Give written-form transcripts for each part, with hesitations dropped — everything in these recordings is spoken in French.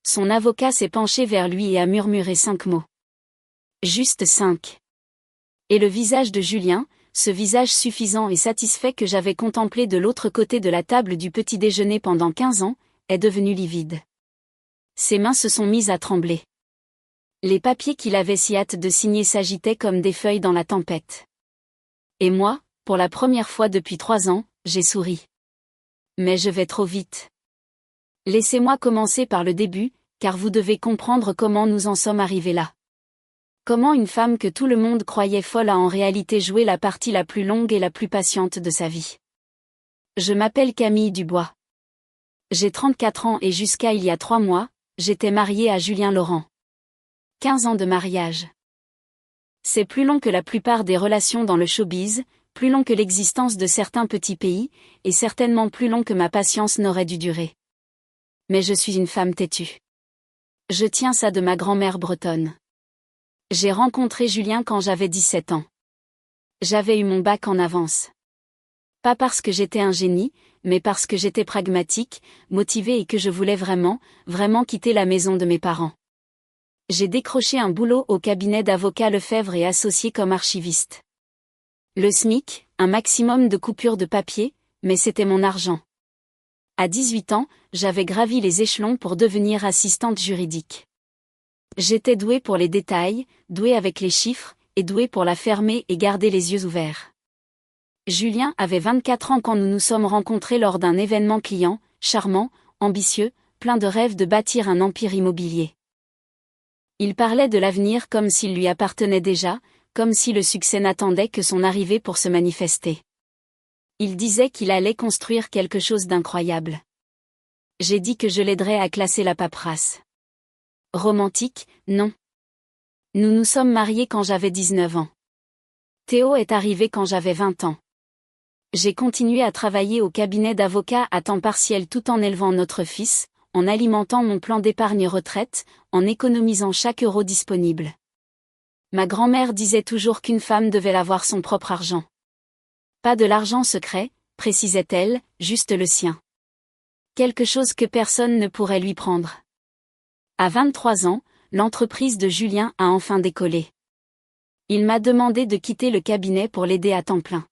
Son avocat s'est penché vers lui et a murmuré 5 mots. Juste 5. Et le visage de Julien, ce visage suffisant et satisfait que j'avais contemplé de l'autre côté de la table du petit déjeuner pendant 15 ans, est devenu livide. Ses mains se sont mises à trembler. Les papiers qu'il avait si hâte de signer s'agitaient comme des feuilles dans la tempête. Et moi, pour la première fois depuis 3 ans, j'ai souri. Mais je vais trop vite. Laissez-moi commencer par le début, car vous devez comprendre comment nous en sommes arrivés là. Comment une femme que tout le monde croyait folle a en réalité joué la partie la plus longue et la plus patiente de sa vie. Je m'appelle Camille Dubois. J'ai 34 ans et jusqu'à il y a 3 mois, j'étais mariée à Julien Laurent. 15 ans de mariage. C'est plus long que la plupart des relations dans le showbiz, plus long que l'existence de certains petits pays, et certainement plus long que ma patience n'aurait dû durer. Mais je suis une femme têtue. Je tiens ça de ma grand-mère bretonne. J'ai rencontré Julien quand j'avais 17 ans. J'avais eu mon bac en avance. Pas parce que j'étais un génie, mais parce que j'étais pragmatique, motivée et que je voulais vraiment quitter la maison de mes parents. J'ai décroché un boulot au cabinet d'avocats Lefebvre et Associés comme archiviste. Le SMIC, un maximum de coupures de papier, mais c'était mon argent. À 18 ans, j'avais gravi les échelons pour devenir assistante juridique. J'étais douée pour les détails, douée avec les chiffres, et douée pour la fermer et garder les yeux ouverts. Julien avait 24 ans quand nous nous sommes rencontrés lors d'un événement client, charmant, ambitieux, plein de rêves de bâtir un empire immobilier. Il parlait de l'avenir comme s'il lui appartenait déjà, comme si le succès n'attendait que son arrivée pour se manifester. Il disait qu'il allait construire quelque chose d'incroyable. J'ai dit que je l'aiderais à classer la paperasse. Romantique, non. Nous nous sommes mariés quand j'avais 19 ans. Théo est arrivé quand j'avais 20 ans. J'ai continué à travailler au cabinet d'avocats à temps partiel tout en élevant notre fils, en alimentant mon plan d'épargne retraite, en économisant chaque euro disponible. Ma grand-mère disait toujours qu'une femme devait avoir son propre argent. Pas de l'argent secret, précisait-elle, juste le sien. Quelque chose que personne ne pourrait lui prendre. À 23 ans, l'entreprise de Julien a enfin décollé. Il m'a demandé de quitter le cabinet pour l'aider à temps plein.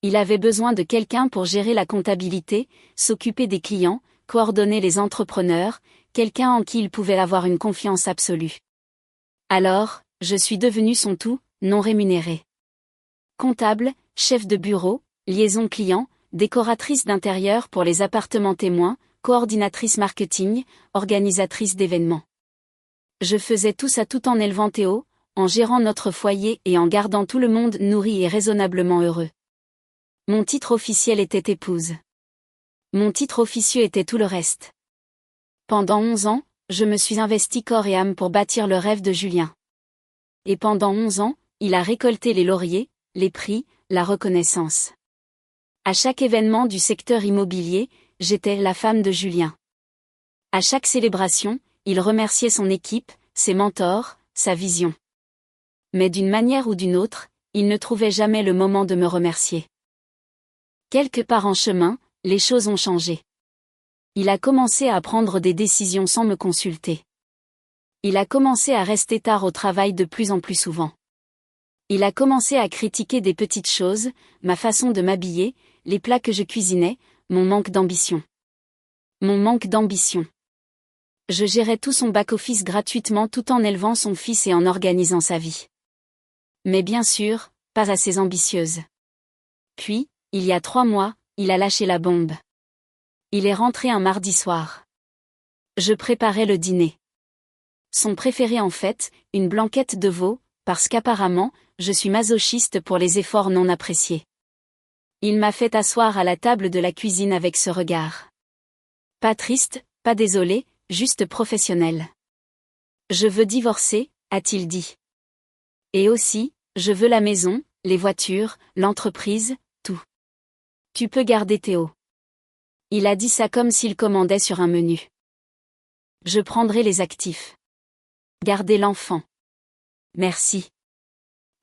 Il avait besoin de quelqu'un pour gérer la comptabilité, s'occuper des clients, coordonner les entrepreneurs, quelqu'un en qui il pouvait avoir une confiance absolue. Alors, je suis devenue son tout, non rémunéré. Comptable, chef de bureau, liaison client, décoratrice d'intérieur pour les appartements témoins, coordinatrice marketing, organisatrice d'événements. Je faisais tout ça tout en élevant Théo, en gérant notre foyer et en gardant tout le monde nourri et raisonnablement heureux. Mon titre officiel était épouse. Mon titre officieux était tout le reste. Pendant 11 ans, je me suis investie corps et âme pour bâtir le rêve de Julien. Et pendant 11 ans, il a récolté les lauriers, les prix, la reconnaissance. À chaque événement du secteur immobilier, j'étais la femme de Julien. À chaque célébration, il remerciait son équipe, ses mentors, sa vision. Mais d'une manière ou d'une autre, il ne trouvait jamais le moment de me remercier. Quelque part en chemin, les choses ont changé. Il a commencé à prendre des décisions sans me consulter. Il a commencé à rester tard au travail de plus en plus souvent. Il a commencé à critiquer des petites choses, ma façon de m'habiller, les plats que je cuisinais, mon manque d'ambition. Mon manque d'ambition. Je gérais tout son back-office gratuitement tout en élevant son fils et en organisant sa vie. Mais bien sûr, pas assez ambitieuse. Puis, il y a 3 mois, il a lâché la bombe. Il est rentré un mardi soir. Je préparais le dîner. Son préféré en fait, une blanquette de veau, parce qu'apparemment, je suis masochiste pour les efforts non appréciés. Il m'a fait asseoir à la table de la cuisine avec ce regard. Pas triste, pas désolé, juste professionnel. Je veux divorcer, a-t-il dit. Et aussi, je veux la maison, les voitures, l'entreprise, tout. Tu peux garder Théo. Il a dit ça comme s'il commandait sur un menu. Je prendrai les actifs. Gardez l'enfant. Merci.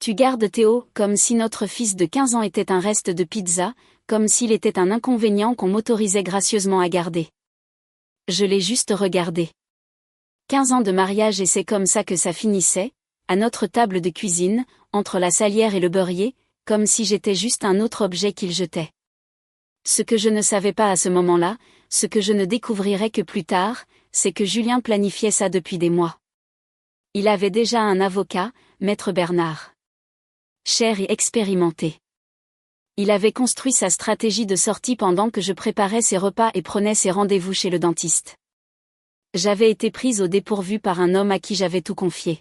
Tu gardes Théo, comme si notre fils de 15 ans était un reste de pizza, comme s'il était un inconvénient qu'on m'autorisait gracieusement à garder. Je l'ai juste regardé. 15 ans de mariage et c'est comme ça que ça finissait, à notre table de cuisine, entre la salière et le beurrier, comme si j'étais juste un autre objet qu'il jetait. Ce que je ne savais pas à ce moment-là, ce que je ne découvrirais que plus tard, c'est que Julien planifiait ça depuis des mois. Il avait déjà un avocat, Maître Bernard. Cher et expérimenté. Il avait construit sa stratégie de sortie pendant que je préparais ses repas et prenais ses rendez-vous chez le dentiste. J'avais été prise au dépourvu par un homme à qui j'avais tout confié.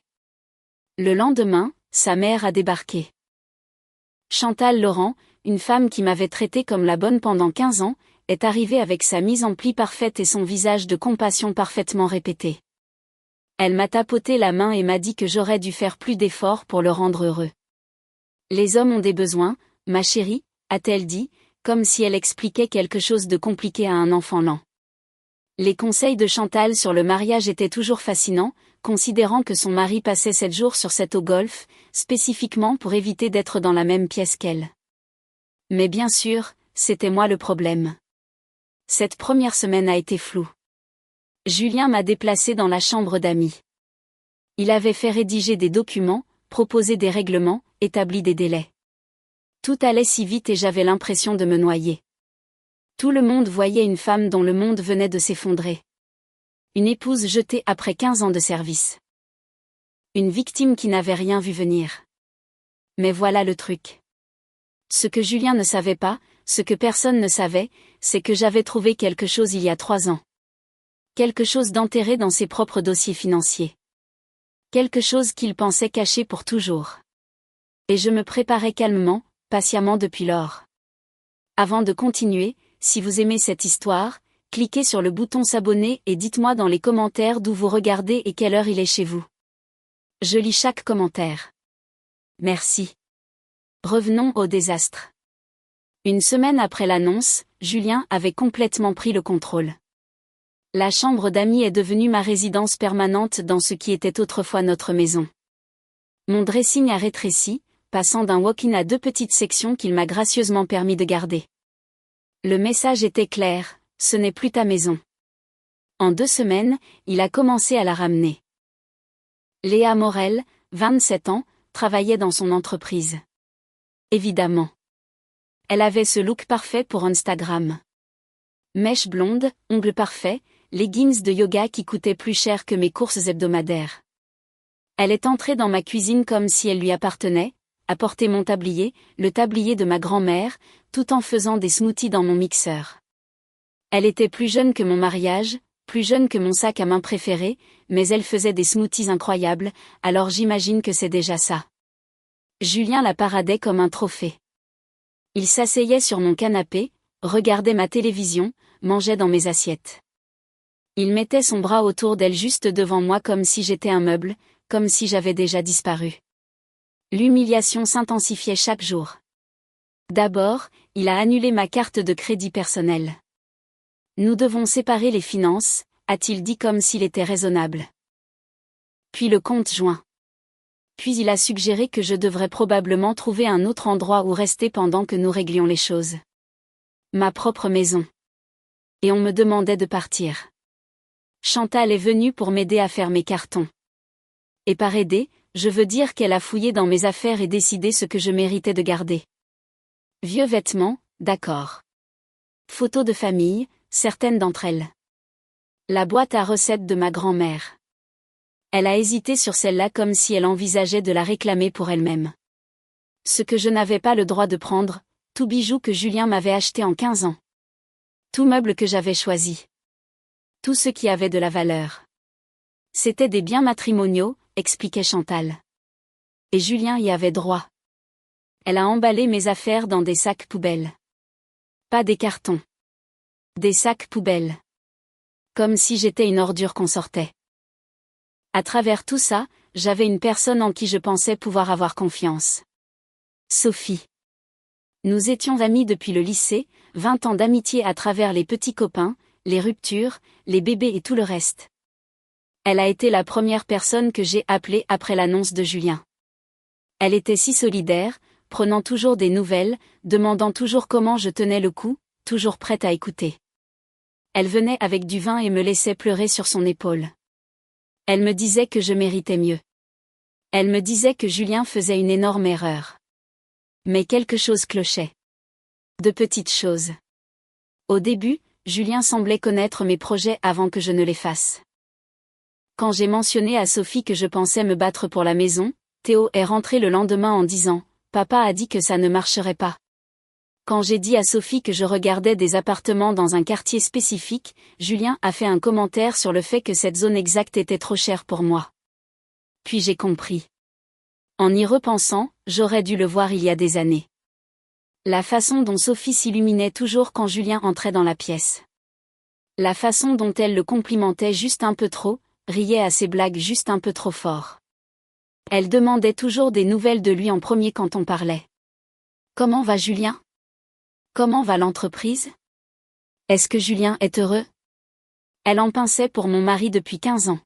Le lendemain, sa mère a débarqué. Chantal Laurent, une femme qui m'avait traitée comme la bonne pendant 15 ans, est arrivée avec sa mise en pli parfaite et son visage de compassion parfaitement répété. Elle m'a tapoté la main et m'a dit que j'aurais dû faire plus d'efforts pour le rendre heureux. Les hommes ont des besoins, ma chérie, a-t-elle dit, comme si elle expliquait quelque chose de compliqué à un enfant lent. Les conseils de Chantal sur le mariage étaient toujours fascinants, considérant que son mari passait 7 jours sur 7 au golf, spécifiquement pour éviter d'être dans la même pièce qu'elle. Mais bien sûr, c'était moi le problème. Cette première semaine a été floue. Julien m'a déplacé dans la chambre d'amis. Il avait fait rédiger des documents, proposé des règlements, établi des délais. Tout allait si vite et j'avais l'impression de me noyer. Tout le monde voyait une femme dont le monde venait de s'effondrer. Une épouse jetée après 15 ans de service. Une victime qui n'avait rien vu venir. Mais voilà le truc. Ce que Julien ne savait pas, ce que personne ne savait, c'est que j'avais trouvé quelque chose il y a 3 ans. Quelque chose d'enterré dans ses propres dossiers financiers. Quelque chose qu'il pensait caché pour toujours. Et je me préparais calmement, patiemment depuis lors. Avant de continuer, si vous aimez cette histoire, cliquez sur le bouton s'abonner et dites-moi dans les commentaires d'où vous regardez et quelle heure il est chez vous. Je lis chaque commentaire. Merci. Revenons au désastre. Une semaine après l'annonce, Julien avait complètement pris le contrôle. La chambre d'amis est devenue ma résidence permanente dans ce qui était autrefois notre maison. Mon dressing a rétréci, passant d'un walk-in à 2 petites sections qu'il m'a gracieusement permis de garder. Le message était clair, ce n'est plus ta maison. En 2 semaines, il a commencé à la ramener. Léa Morel, 27 ans, travaillait dans son entreprise. Évidemment. Elle avait ce look parfait pour Instagram. Mèche blonde, ongles parfaits, leggings de yoga qui coûtaient plus cher que mes courses hebdomadaires. Elle est entrée dans ma cuisine comme si elle lui appartenait, a porté mon tablier, le tablier de ma grand-mère, tout en faisant des smoothies dans mon mixeur. Elle était plus jeune que mon mariage, plus jeune que mon sac à main préféré, mais elle faisait des smoothies incroyables, alors j'imagine que c'est déjà ça. Julien la paradait comme un trophée. Il s'asseyait sur mon canapé, regardait ma télévision, mangeait dans mes assiettes. Il mettait son bras autour d'elle juste devant moi comme si j'étais un meuble, comme si j'avais déjà disparu. L'humiliation s'intensifiait chaque jour. D'abord, il a annulé ma carte de crédit personnelle. Nous devons séparer les finances, a-t-il dit comme s'il était raisonnable. Puis le compte joint. Puis il a suggéré que je devrais probablement trouver un autre endroit où rester pendant que nous réglions les choses. Ma propre maison. Et on me demandait de partir. Chantal est venue pour m'aider à faire mes cartons. Et par aider, je veux dire qu'elle a fouillé dans mes affaires et décidé ce que je méritais de garder. Vieux vêtements, d'accord. Photos de famille, certaines d'entre elles. La boîte à recettes de ma grand-mère. Elle a hésité sur celle-là comme si elle envisageait de la réclamer pour elle-même. Ce que je n'avais pas le droit de prendre, tout bijou que Julien m'avait acheté en 15 ans. Tout meuble que j'avais choisi. Tout ce qui avait de la valeur. C'était des biens matrimoniaux, expliquait Chantal. Et Julien y avait droit. Elle a emballé mes affaires dans des sacs poubelles. Pas des cartons. Des sacs poubelles. Comme si j'étais une ordure qu'on sortait. À travers tout ça, j'avais une personne en qui je pensais pouvoir avoir confiance. Sophie. Nous étions amis depuis le lycée, 20 ans d'amitié à travers les petits copains, les ruptures, les bébés et tout le reste. Elle a été la première personne que j'ai appelée après l'annonce de Julien. Elle était si solidaire, prenant toujours des nouvelles, demandant toujours comment je tenais le coup, toujours prête à écouter. Elle venait avec du vin et me laissait pleurer sur son épaule. Elle me disait que je méritais mieux. Elle me disait que Julien faisait une énorme erreur. Mais quelque chose clochait. De petites choses. Au début, Julien semblait connaître mes projets avant que je ne les fasse. Quand j'ai mentionné à Sophie que je pensais me battre pour la maison, Théo est rentré le lendemain en disant « Papa a dit que ça ne marcherait pas ». Quand j'ai dit à Sophie que je regardais des appartements dans un quartier spécifique, Julien a fait un commentaire sur le fait que cette zone exacte était trop chère pour moi. Puis j'ai compris. En y repensant, j'aurais dû le voir il y a des années. La façon dont Sophie s'illuminait toujours quand Julien entrait dans la pièce. La façon dont elle le complimentait juste un peu trop, riait à ses blagues juste un peu trop fort. Elle demandait toujours des nouvelles de lui en premier quand on parlait. Comment va Julien ? Comment va l'entreprise ? Est-ce que Julien est heureux ? Elle en pinçait pour mon mari depuis 15 ans.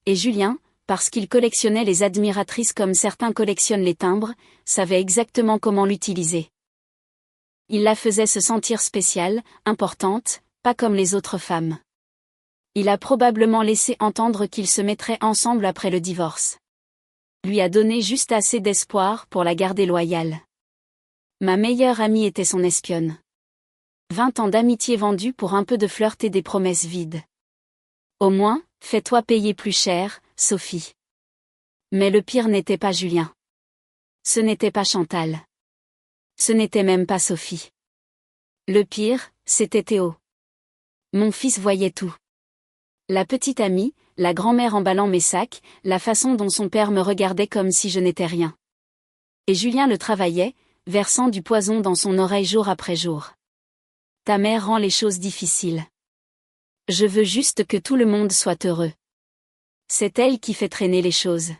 Et Julien, parce qu'il collectionnait les admiratrices comme certains collectionnent les timbres, savait exactement comment l'utiliser. Il la faisait se sentir spéciale, importante, pas comme les autres femmes. Il a probablement laissé entendre qu'ils se mettraient ensemble après le divorce. Lui a donné juste assez d'espoir pour la garder loyale. Ma meilleure amie était son espionne. 20 ans d'amitié vendue pour un peu de flirt et des promesses vides. Au moins, fais-toi payer plus cher, Sophie. Mais le pire n'était pas Julien. Ce n'était pas Chantal. Ce n'était même pas Sophie. Le pire, c'était Théo. Mon fils voyait tout. La petite amie, la grand-mère emballant mes sacs, la façon dont son père me regardait comme si je n'étais rien. Et Julien le travaillait, versant du poison dans son oreille jour après jour. Ta mère rend les choses difficiles. Je veux juste que tout le monde soit heureux. C'est elle qui fait traîner les choses.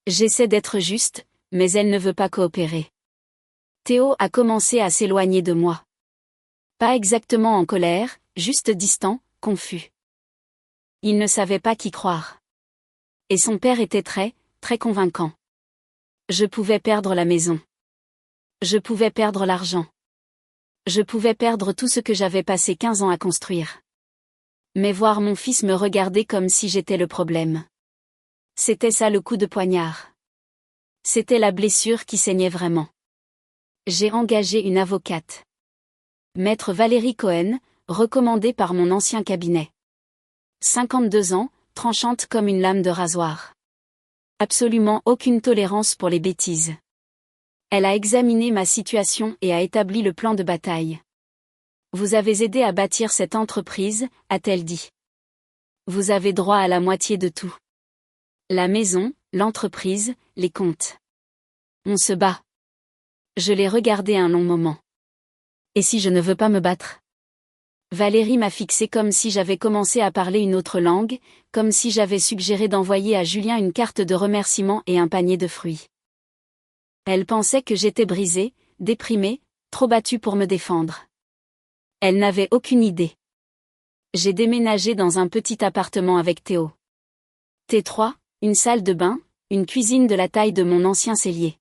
J'essaie d'être juste, mais elle ne veut pas coopérer. Théo a commencé à s'éloigner de moi. Pas exactement en colère, juste distant, confus. Il ne savait pas qui croire. Et son père était très, très convaincant. Je pouvais perdre la maison. Je pouvais perdre l'argent. Je pouvais perdre tout ce que j'avais passé 15 ans à construire. Mais voir mon fils me regarder comme si j'étais le problème. C'était ça le coup de poignard. C'était la blessure qui saignait vraiment. J'ai engagé une avocate. Maître Valérie Cohen, recommandée par mon ancien cabinet. 52 ans, tranchante comme une lame de rasoir. Absolument aucune tolérance pour les bêtises. Elle a examiné ma situation et a établi le plan de bataille. Vous avez aidé à bâtir cette entreprise, a-t-elle dit. Vous avez droit à la moitié de tout. La maison, l'entreprise, les comptes. On se bat. Je l'ai regardé un long moment. Et si je ne veux pas me battre ? Valérie m'a fixé comme si j'avais commencé à parler une autre langue, comme si j'avais suggéré d'envoyer à Julien une carte de remerciement et un panier de fruits. Elle pensait que j'étais brisée, déprimée, trop battue pour me défendre. Elle n'avait aucune idée. J'ai déménagé dans un petit appartement avec Théo. T3, une salle de bain, une cuisine de la taille de mon ancien cellier.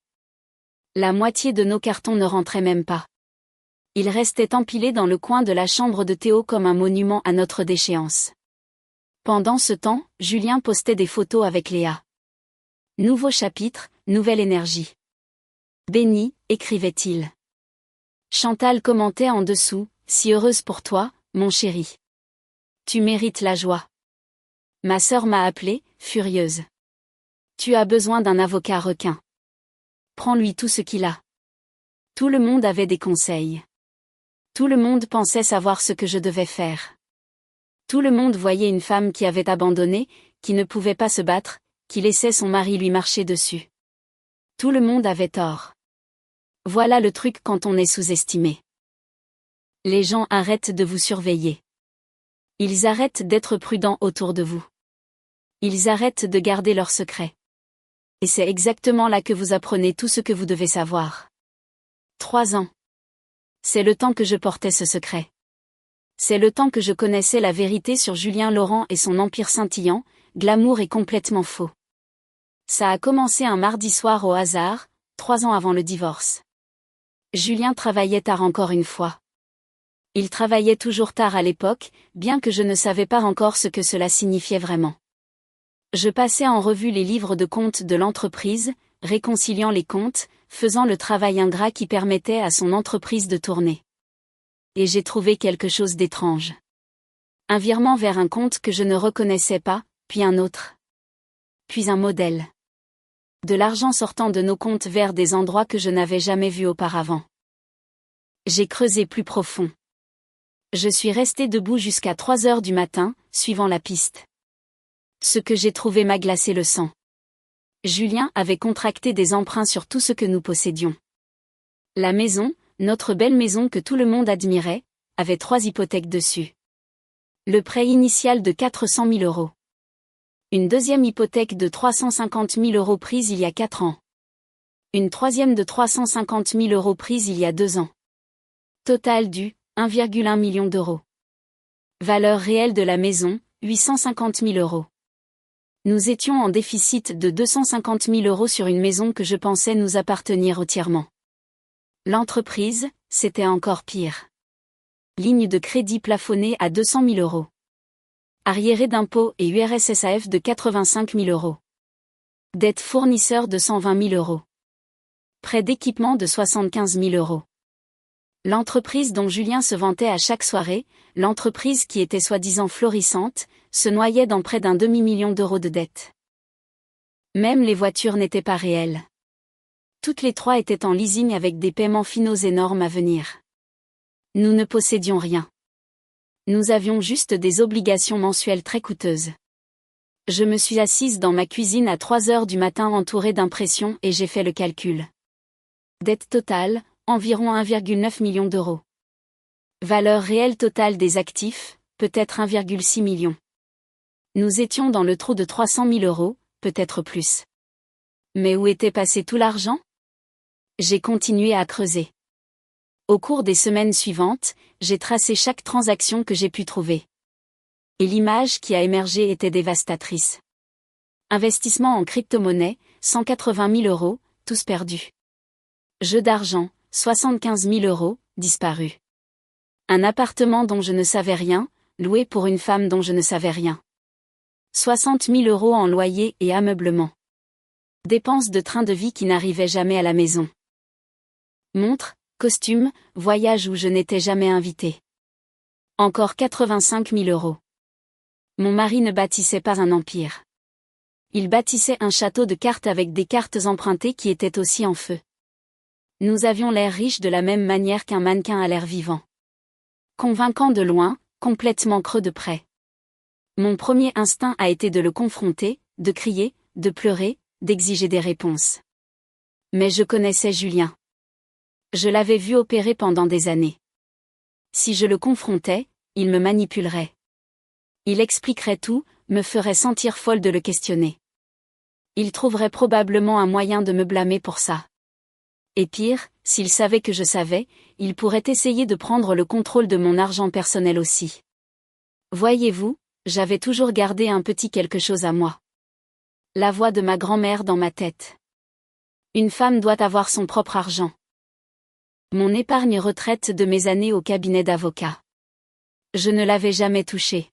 La moitié de nos cartons ne rentrait même pas. Ils restaient empilés dans le coin de la chambre de Théo comme un monument à notre déchéance. Pendant ce temps, Julien postait des photos avec Léa. Nouveau chapitre, nouvelle énergie. Béni, écrivait-il. Chantal commentait en dessous, si heureuse pour toi, mon chéri. Tu mérites la joie. Ma sœur m'a appelée, furieuse. Tu as besoin d'un avocat requin. Prends-lui tout ce qu'il a. Tout le monde avait des conseils. Tout le monde pensait savoir ce que je devais faire. Tout le monde voyait une femme qui avait abandonné, qui ne pouvait pas se battre, qui laissait son mari lui marcher dessus. Tout le monde avait tort. Voilà le truc quand on est sous-estimé. Les gens arrêtent de vous surveiller. Ils arrêtent d'être prudents autour de vous. Ils arrêtent de garder leurs secrets. Et c'est exactement là que vous apprenez tout ce que vous devez savoir. 3 ans. C'est le temps que je portais ce secret. C'est le temps que je connaissais la vérité sur Julien Laurent et son empire scintillant, glamour et complètement faux. Ça a commencé un mardi soir au hasard, 3 ans avant le divorce. Julien travaillait tard encore une fois. Il travaillait toujours tard à l'époque, bien que je ne savais pas encore ce que cela signifiait vraiment. Je passais en revue les livres de comptes de l'entreprise, réconciliant les comptes, faisant le travail ingrat qui permettait à son entreprise de tourner. Et j'ai trouvé quelque chose d'étrange. Un virement vers un compte que je ne reconnaissais pas, puis un autre. Puis un modèle. De l'argent sortant de nos comptes vers des endroits que je n'avais jamais vus auparavant. J'ai creusé plus profond. Je suis resté debout jusqu'à 3 heures du matin, suivant la piste. Ce que j'ai trouvé m'a glacé le sang. Julien avait contracté des emprunts sur tout ce que nous possédions. La maison, notre belle maison que tout le monde admirait, avait 3 hypothèques dessus. Le prêt initial de 400 000 euros. Une deuxième hypothèque de 350 000 euros prise il y a 4 ans. Une troisième de 350 000 euros prise il y a 2 ans. Total dû, 1,1 million d'euros. Valeur réelle de la maison, 850 000 euros. Nous étions en déficit de 250 000 euros sur une maison que je pensais nous appartenir entièrement. L'entreprise, c'était encore pire. Ligne de crédit plafonnée à 200 000 euros. Arriéré d'impôts et URSSAF de 85 000 euros. Dette fournisseur de 120 000 euros. Prêt d'équipement de 75 000 euros. L'entreprise dont Julien se vantait à chaque soirée, l'entreprise qui était soi-disant florissante, se noyait dans près d'un demi-million d'euros de dettes. Même les voitures n'étaient pas réelles. Toutes les 3 étaient en leasing avec des paiements finaux énormes à venir. Nous ne possédions rien. Nous avions juste des obligations mensuelles très coûteuses. Je me suis assise dans ma cuisine à 3 heures du matin entourée d'impressions et j'ai fait le calcul. Dette totale, environ 1,9 million d'euros. Valeur réelle totale des actifs, peut-être 1,6 million. Nous étions dans le trou de 300 000 euros, peut-être plus. Mais où était passé tout l'argent ? J'ai continué à creuser. Au cours des semaines suivantes, j'ai tracé chaque transaction que j'ai pu trouver. Et l'image qui a émergé était dévastatrice. Investissement en crypto-monnaie, 180 000 euros, tous perdus. Jeu d'argent, 75 000 euros, disparus. Un appartement dont je ne savais rien, loué pour une femme dont je ne savais rien. 60 000 euros en loyer et ameublement. Dépenses de train de vie qui n'arrivaient jamais à la maison. Montres, costumes, voyages où je n'étais jamais invité. Encore 85 000 euros. Mon mari ne bâtissait pas un empire. Il bâtissait un château de cartes avec des cartes empruntées qui étaient aussi en feu. Nous avions l'air riches de la même manière qu'un mannequin a l'air vivant. Convaincant de loin, complètement creux de près. Mon premier instinct a été de le confronter, de crier, de pleurer, d'exiger des réponses. Mais je connaissais Julien. Je l'avais vu opérer pendant des années. Si je le confrontais, il me manipulerait. Il expliquerait tout, me ferait sentir folle de le questionner. Il trouverait probablement un moyen de me blâmer pour ça. Et pire, s'il savait que je savais, il pourrait essayer de prendre le contrôle de mon argent personnel aussi. Voyez-vous, j'avais toujours gardé un petit quelque chose à moi. La voix de ma grand-mère dans ma tête. Une femme doit avoir son propre argent. Mon épargne retraite de mes années au cabinet d'avocat. Je ne l'avais jamais touchée.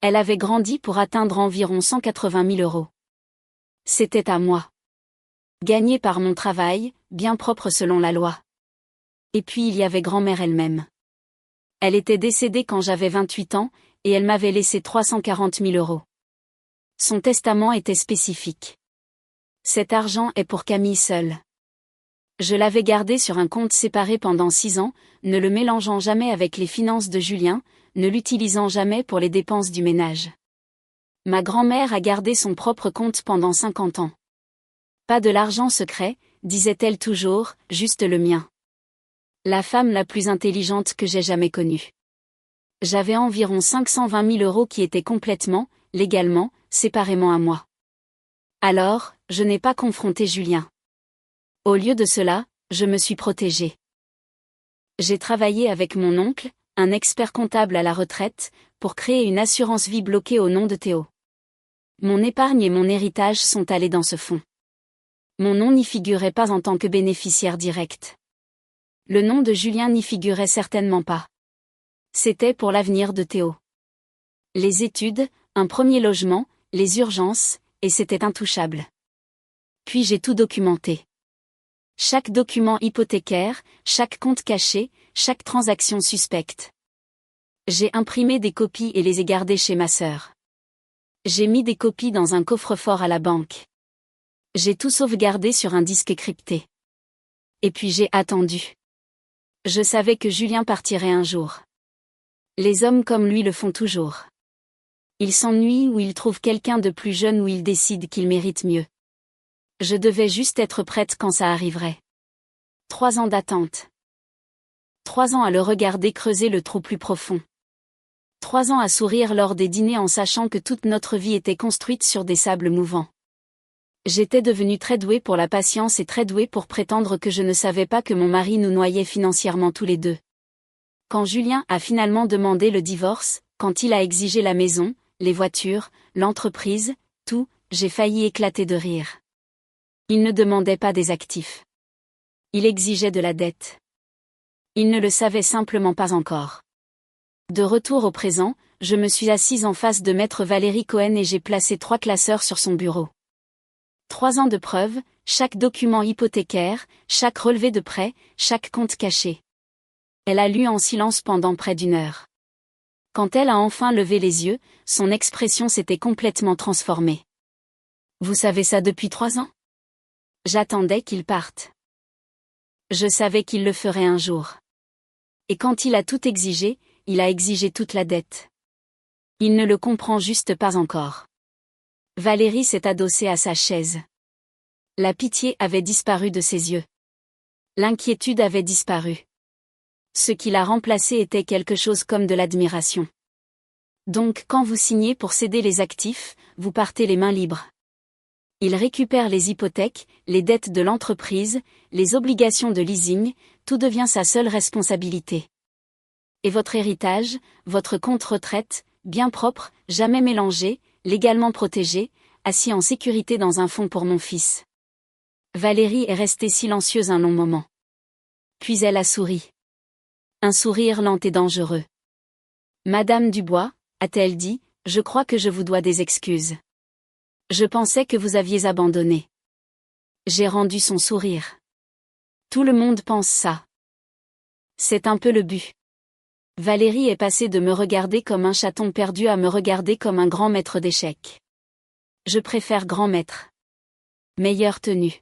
Elle avait grandi pour atteindre environ 180 000 euros. C'était à moi. Gagné par mon travail, bien propre selon la loi. Et puis il y avait grand-mère elle-même. Elle était décédée quand j'avais 28 ans, et elle m'avait laissé 340 000 euros. Son testament était spécifique. Cet argent est pour Camille seule. Je l'avais gardé sur un compte séparé pendant 6 ans, ne le mélangeant jamais avec les finances de Julien, ne l'utilisant jamais pour les dépenses du ménage. Ma grand-mère a gardé son propre compte pendant 50 ans. Pas de l'argent secret, disait-elle toujours, juste le mien. La femme la plus intelligente que j'ai jamais connue. J'avais environ 520 000 euros qui étaient complètement, légalement, séparément à moi. Alors, je n'ai pas confronté Julien. Au lieu de cela, je me suis protégée. J'ai travaillé avec mon oncle, un expert comptable à la retraite, pour créer une assurance vie bloquée au nom de Théo. Mon épargne et mon héritage sont allés dans ce fonds. Mon nom n'y figurait pas en tant que bénéficiaire direct. Le nom de Julien n'y figurait certainement pas. C'était pour l'avenir de Théo. Les études, un premier logement, les urgences, et c'était intouchable. Puis j'ai tout documenté. Chaque document hypothécaire, chaque compte caché, chaque transaction suspecte. J'ai imprimé des copies et les ai gardées chez ma sœur. J'ai mis des copies dans un coffre-fort à la banque. J'ai tout sauvegardé sur un disque crypté. Et puis j'ai attendu. Je savais que Julien partirait un jour. Les hommes comme lui le font toujours. Ils s'ennuient ou ils trouvent quelqu'un de plus jeune ou ils décident qu'il mérite mieux. Je devais juste être prête quand ça arriverait. 3 ans d'attente. 3 ans à le regarder creuser le trou plus profond. 3 ans à sourire lors des dîners en sachant que toute notre vie était construite sur des sables mouvants. J'étais devenue très douée pour la patience et très douée pour prétendre que je ne savais pas que mon mari nous noyait financièrement tous les deux. Quand Julien a finalement demandé le divorce, quand il a exigé la maison, les voitures, l'entreprise, tout, j'ai failli éclater de rire. Il ne demandait pas des actifs. Il exigeait de la dette. Il ne le savait simplement pas encore. De retour au présent, je me suis assise en face de maître Valérie Cohen et j'ai placé 3 classeurs sur son bureau. 3 ans de preuves, chaque document hypothécaire, chaque relevé de prêt, chaque compte caché. Elle a lu en silence pendant près d'1 heure. Quand elle a enfin levé les yeux, son expression s'était complètement transformée. Vous savez ça depuis 3 ans ? J'attendais qu'il parte. Je savais qu'il le ferait un jour. Et quand il a tout exigé, il a exigé toute la dette. Il ne le comprend juste pas encore. Valérie s'est adossée à sa chaise. La pitié avait disparu de ses yeux. L'inquiétude avait disparu. Ce qui l'a remplacé était quelque chose comme de l'admiration. Donc quand vous signez pour céder les actifs, vous partez les mains libres. Il récupère les hypothèques, les dettes de l'entreprise, les obligations de leasing, tout devient sa seule responsabilité. Et votre héritage, votre compte retraite, bien propre, jamais mélangé, légalement protégé, assis en sécurité dans un fonds pour mon fils. Valérie est restée silencieuse un long moment. Puis elle a souri. Un sourire lent et dangereux. Madame Dubois, a-t-elle dit, je crois que je vous dois des excuses. Je pensais que vous aviez abandonné. J'ai rendu son sourire. Tout le monde pense ça. C'est un peu le but. Valérie est passée de me regarder comme un chaton perdu à me regarder comme un grand maître d'échecs. Je préfère grand maître. Meilleure tenue.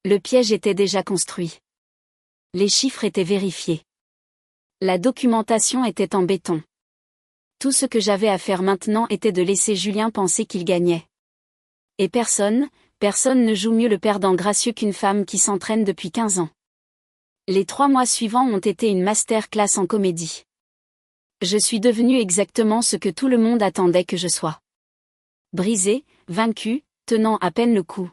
Le piège était déjà construit. Les chiffres étaient vérifiés. La documentation était en béton. Tout ce que j'avais à faire maintenant était de laisser Julien penser qu'il gagnait. Et personne ne joue mieux le perdant gracieux qu'une femme qui s'entraîne depuis 15 ans. Les 3 mois suivants ont été une masterclass en comédie. Je suis devenue exactement ce que tout le monde attendait que je sois. Brisée, vaincue, tenant à peine le coup.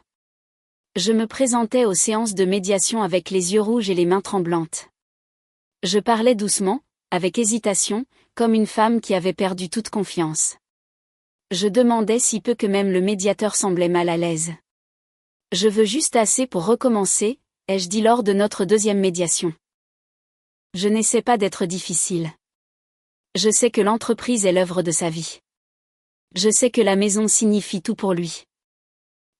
Je me présentais aux séances de médiation avec les yeux rouges et les mains tremblantes. Je parlais doucement, avec hésitation, comme une femme qui avait perdu toute confiance. Je demandais si peu que même le médiateur semblait mal à l'aise. Je veux juste assez pour recommencer, ai-je dit lors de notre 2e médiation. Je n'essaie pas d'être difficile. Je sais que l'entreprise est l'œuvre de sa vie. Je sais que la maison signifie tout pour lui.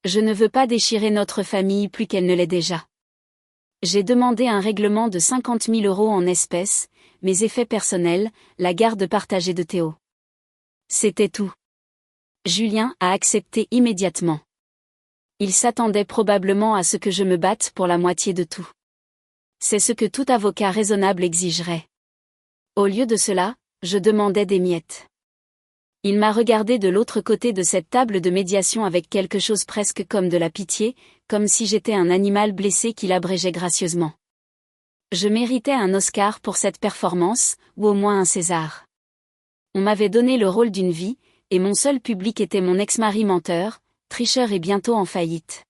Je ne veux pas déchirer notre famille plus qu'elle ne l'est déjà. J'ai demandé un règlement de 50 000 € en espèces, mes effets personnels, la garde partagée de Théo. C'était tout. Julien a accepté immédiatement. Il s'attendait probablement à ce que je me batte pour la moitié de tout. C'est ce que tout avocat raisonnable exigerait. Au lieu de cela, je demandais des miettes. Il m'a regardé de l'autre côté de cette table de médiation avec quelque chose presque comme de la pitié, comme si j'étais un animal blessé qu'il abrégeait gracieusement. Je méritais un Oscar pour cette performance, ou au moins un César. On m'avait donné le rôle d'une vie, et mon seul public était mon ex-mari menteur, tricheur et bientôt en faillite.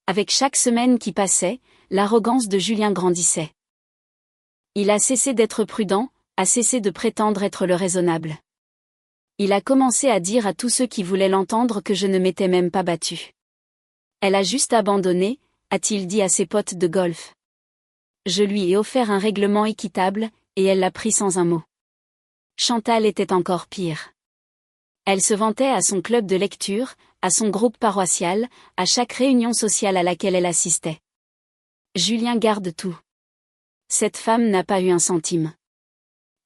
Avec chaque semaine qui passait, l'arrogance de Julien grandissait. Il a cessé d'être prudent, a cessé de prétendre être le raisonnable. Il a commencé à dire à tous ceux qui voulaient l'entendre que je ne m'étais même pas battue. Elle a juste abandonné, a-t-il dit à ses potes de golf. Je lui ai offert un règlement équitable, et elle l'a pris sans un mot. Chantal était encore pire. Elle se vantait à son club de lecture, à son groupe paroissial, à chaque réunion sociale à laquelle elle assistait. Julien garde tout. Cette femme n'a pas eu un centime.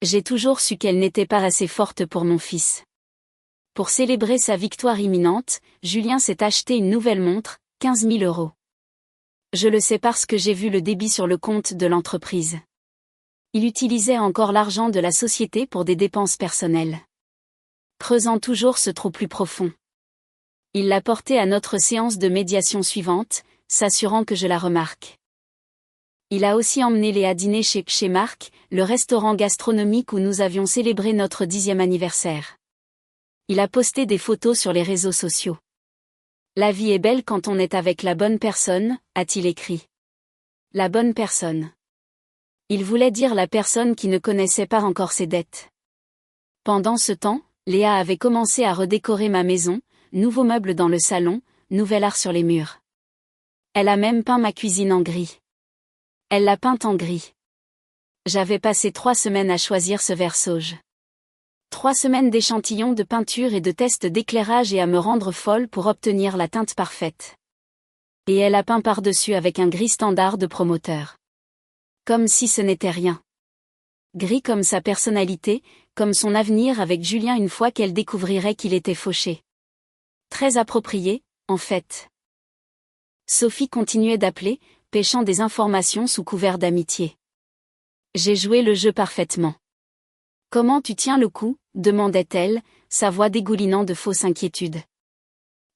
J'ai toujours su qu'elle n'était pas assez forte pour mon fils. Pour célébrer sa victoire imminente, Julien s'est acheté une nouvelle montre, 15 000 €. Je le sais parce que j'ai vu le débit sur le compte de l'entreprise. Il utilisait encore l'argent de la société pour des dépenses personnelles. Creusant toujours ce trou plus profond. Il l'a porté à notre séance de médiation suivante, s'assurant que je la remarque. Il a aussi emmené Léa dîner chez Marc, le restaurant gastronomique où nous avions célébré notre 10e anniversaire. Il a posté des photos sur les réseaux sociaux. La vie est belle quand on est avec la bonne personne, a-t-il écrit. La bonne personne. Il voulait dire la personne qui ne connaissait pas encore ses dettes. Pendant ce temps, Léa avait commencé à redécorer ma maison, nouveaux meubles dans le salon, nouvel art sur les murs. Elle a même peint ma cuisine en gris. Elle l'a peinte en gris. J'avais passé 3 semaines à choisir ce vert sauge. 3 semaines d'échantillons de peinture et de tests d'éclairage et à me rendre folle pour obtenir la teinte parfaite. Et elle a peint par-dessus avec un gris standard de promoteur. Comme si ce n'était rien. Gris comme sa personnalité, comme son avenir avec Julien une fois qu'elle découvrirait qu'il était fauché. Très approprié, en fait. Sophie continuait d'appeler, pêchant des informations sous couvert d'amitié. J'ai joué le jeu parfaitement. Comment tu tiens le coup, demandait-elle, sa voix dégoulinant de fausse inquiétude.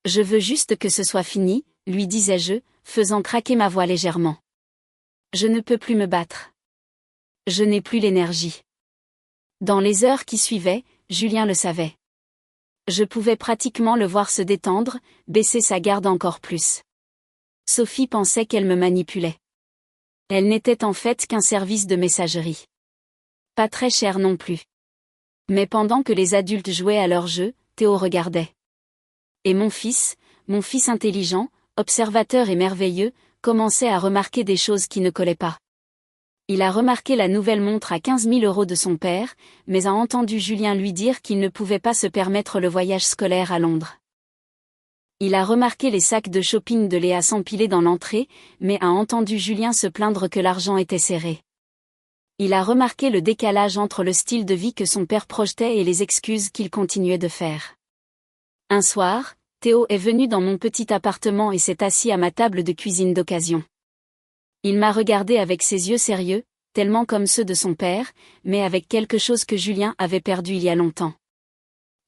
Je veux juste que ce soit fini, lui disais-je, faisant craquer ma voix légèrement. Je ne peux plus me battre. Je n'ai plus l'énergie. Dans les heures qui suivaient, Julien le savait. Je pouvais pratiquement le voir se détendre, baisser sa garde encore plus. Sophie pensait qu'elle me manipulait. Elle n'était en fait qu'un service de messagerie. Pas très cher non plus. Mais pendant que les adultes jouaient à leur jeu, Théo regardait. Et mon fils intelligent, observateur et merveilleux, commençait à remarquer des choses qui ne collaient pas. Il a remarqué la nouvelle montre à 15 000 € de son père, mais a entendu Julien lui dire qu'il ne pouvait pas se permettre le voyage scolaire à Londres. Il a remarqué les sacs de shopping de Léa s'empiler dans l'entrée, mais a entendu Julien se plaindre que l'argent était serré. Il a remarqué le décalage entre le style de vie que son père projetait et les excuses qu'il continuait de faire. Un soir, Théo est venu dans mon petit appartement et s'est assis à ma table de cuisine d'occasion. Il m'a regardé avec ses yeux sérieux, tellement comme ceux de son père, mais avec quelque chose que Julien avait perdu il y a longtemps.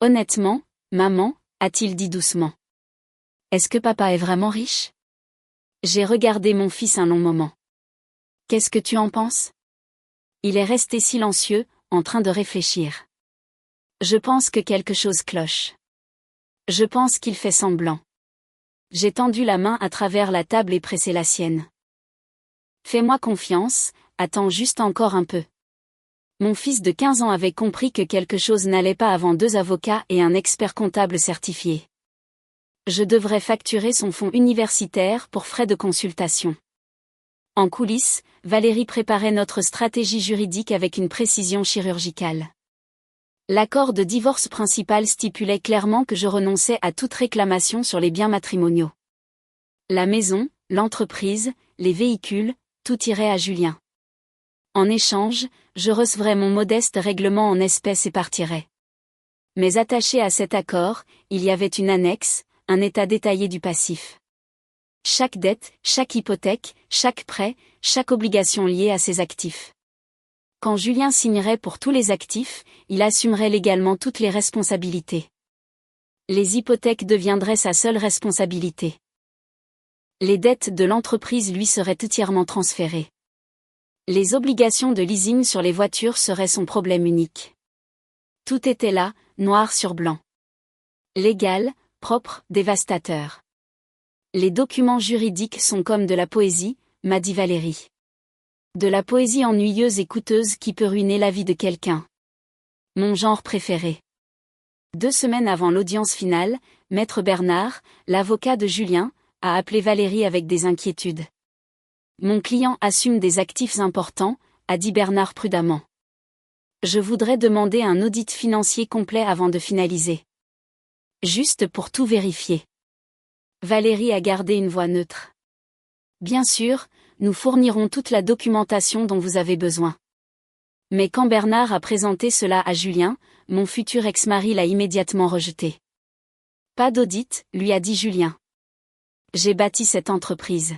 Honnêtement, maman, a-t-il dit doucement. Est-ce que papa est vraiment riche? J'ai regardé mon fils un long moment. Qu'est-ce que tu en penses? Il est resté silencieux, en train de réfléchir. Je pense que quelque chose cloche. Je pense qu'il fait semblant. J'ai tendu la main à travers la table et pressé la sienne. Fais-moi confiance, attends juste encore un peu. Mon fils de 15 ans avait compris que quelque chose n'allait pas avant 2 avocats et un expert comptable certifié. Je devrais facturer son fonds universitaire pour frais de consultation. En coulisses, Valérie préparait notre stratégie juridique avec une précision chirurgicale. L'accord de divorce principal stipulait clairement que je renonçais à toute réclamation sur les biens matrimoniaux. La maison, l'entreprise, les véhicules, tout irait à Julien. En échange, je recevrais mon modeste règlement en espèces et partirais. Mais attaché à cet accord, il y avait une annexe, un état détaillé du passif. Chaque dette, chaque hypothèque, chaque prêt, chaque obligation liée à ses actifs. Quand Julien signerait pour tous les actifs, il assumerait légalement toutes les responsabilités. Les hypothèques deviendraient sa seule responsabilité. Les dettes de l'entreprise lui seraient entièrement transférées. Les obligations de leasing sur les voitures seraient son problème unique. Tout était là, noir sur blanc. Légal, propre, dévastateur. Les documents juridiques sont comme de la poésie, m'a dit Valérie. De la poésie ennuyeuse et coûteuse qui peut ruiner la vie de quelqu'un. Mon genre préféré. 2 semaines avant l'audience finale, Maître Bernard, l'avocat de Julien, a appelé Valérie avec des inquiétudes. Mon client assume des actifs importants, a dit Bernard prudemment. Je voudrais demander un audit financier complet avant de finaliser. Juste pour tout vérifier. Valérie a gardé une voix neutre. Bien sûr, nous fournirons toute la documentation dont vous avez besoin. Mais quand Bernard a présenté cela à Julien, mon futur ex-mari l'a immédiatement rejeté. Pas d'audit, lui a dit Julien. J'ai bâti cette entreprise.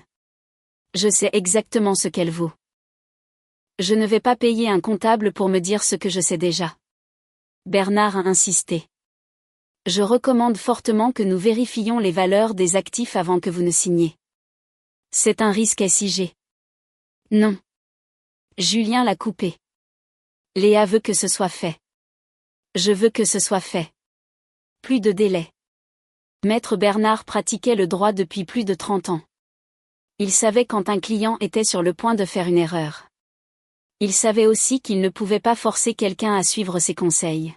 Je sais exactement ce qu'elle vaut. Je ne vais pas payer un comptable pour me dire ce que je sais déjà. Bernard a insisté. Je recommande fortement que nous vérifions les valeurs des actifs avant que vous ne signiez. C'est un risque SIG. Non. Julien l'a coupé. Léa veut que ce soit fait. Je veux que ce soit fait. Plus de délai. Maître Bernard pratiquait le droit depuis plus de 30 ans. Il savait quand un client était sur le point de faire une erreur. Il savait aussi qu'il ne pouvait pas forcer quelqu'un à suivre ses conseils.